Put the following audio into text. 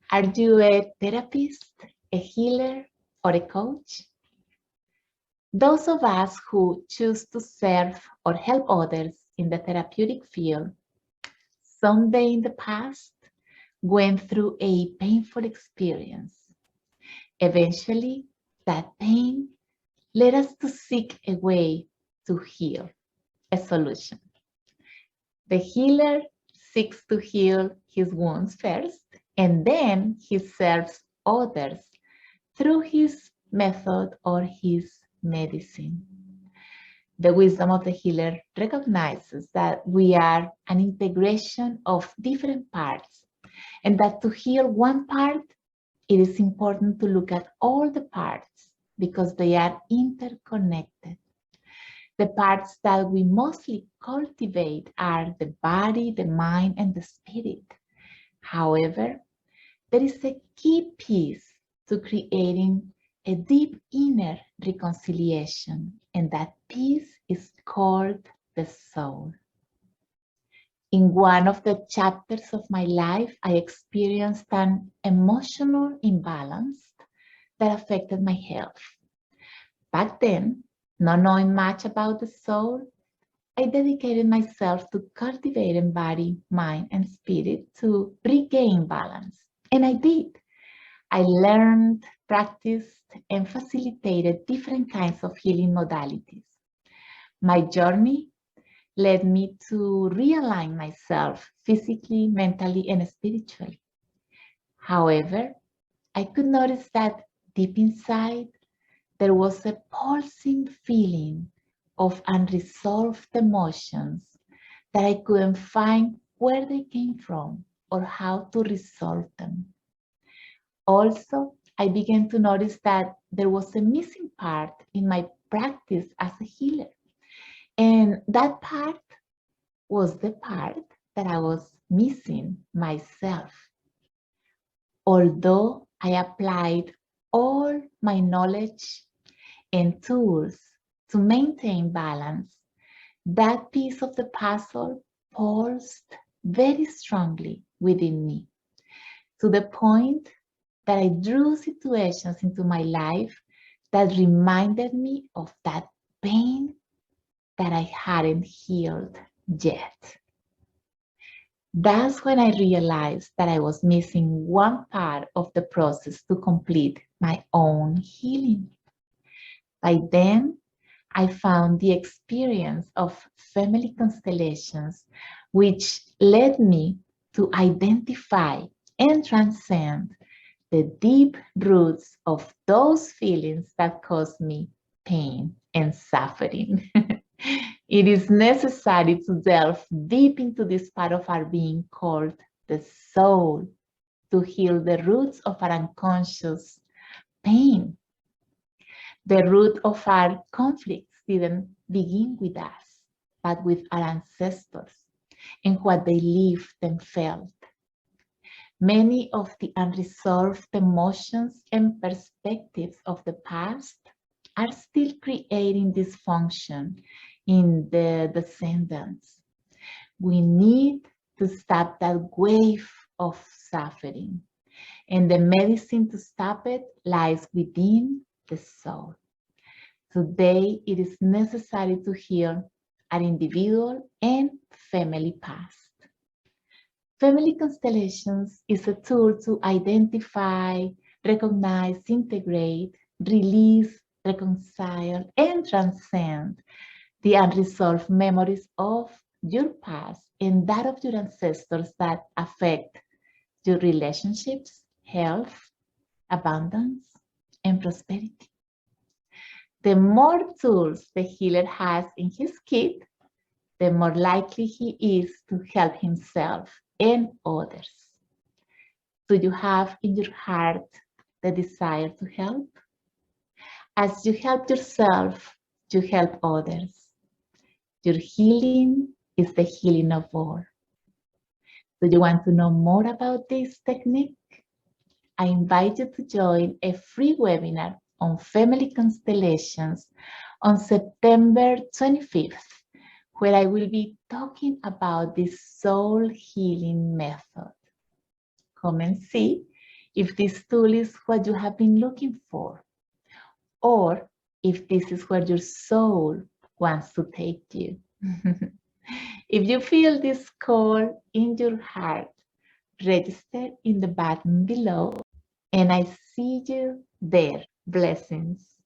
Are you a therapist, a healer, or a coach? Those of us who choose to serve or help others in the therapeutic field someday in the past went through a painful experience. Eventually, that pain led us to seek a way to heal, a solution. The healer seeks to heal his wounds first, and then he serves others through his method or his medicine. The wisdom of the healer recognizes that we are an integration of different parts, and that to heal one part, it is important to look at all the parts because they are interconnected. The parts that we mostly cultivate are the body, the mind, and the spirit. However, there is a key piece to creating a deep inner reconciliation, and that piece is called the soul. In one of the chapters of my life, I experienced an emotional imbalance that affected my health. Back then, not knowing much about the soul, I dedicated myself to cultivating body, mind, and spirit to regain balance. And I did. I learned, practiced, and facilitated different kinds of healing modalities. My journey led me to realign myself physically, mentally, and spiritually. However, I could notice that deep inside, there was a pulsing feeling of unresolved emotions that I couldn't find where they came from or how to resolve them. Also, I began to notice that there was a missing part in my practice as a healer. And that part was the part that I was missing myself. Although I applied all my knowledge and tools to maintain balance, that piece of the puzzle pulsed very strongly within me, to the point that I drew situations into my life that reminded me of that pain that I hadn't healed yet. That's when I realized that I was missing one part of the process to complete my own healing. By then, I found the experience of family constellations, which led me to identify and transcend the deep roots of those feelings that cause me pain and suffering. It is necessary to delve deep into this part of our being called the soul to heal the roots of our unconscious pain. The root of our conflicts didn't begin with us, but with our ancestors and what they lived and felt. Many of the unresolved emotions and perspectives of the past are still creating dysfunction in the descendants. We need to stop that wave of suffering, and the medicine to stop it lies within the soul. Today, it is necessary to heal our individual and family past. Family Constellations is a tool to identify, recognize, integrate, release, reconcile, and transcend the unresolved memories of your past and that of your ancestors that affect your relationships, health, abundance, and prosperity. The more tools the healer has in his kit, the more likely he is to help himself and others. Do you have in your heart the desire to help? As you help yourself, you help others. Your healing is the healing of all. Do you want to know more about this technique? I invite you to join a free webinar on family constellations on September 25th, where I will be talking about this soul healing method. Come and see if this tool is what you have been looking for, or if this is where your soul wants to take you. If you feel this call in your heart, register in the button below, and I see you there. Blessings.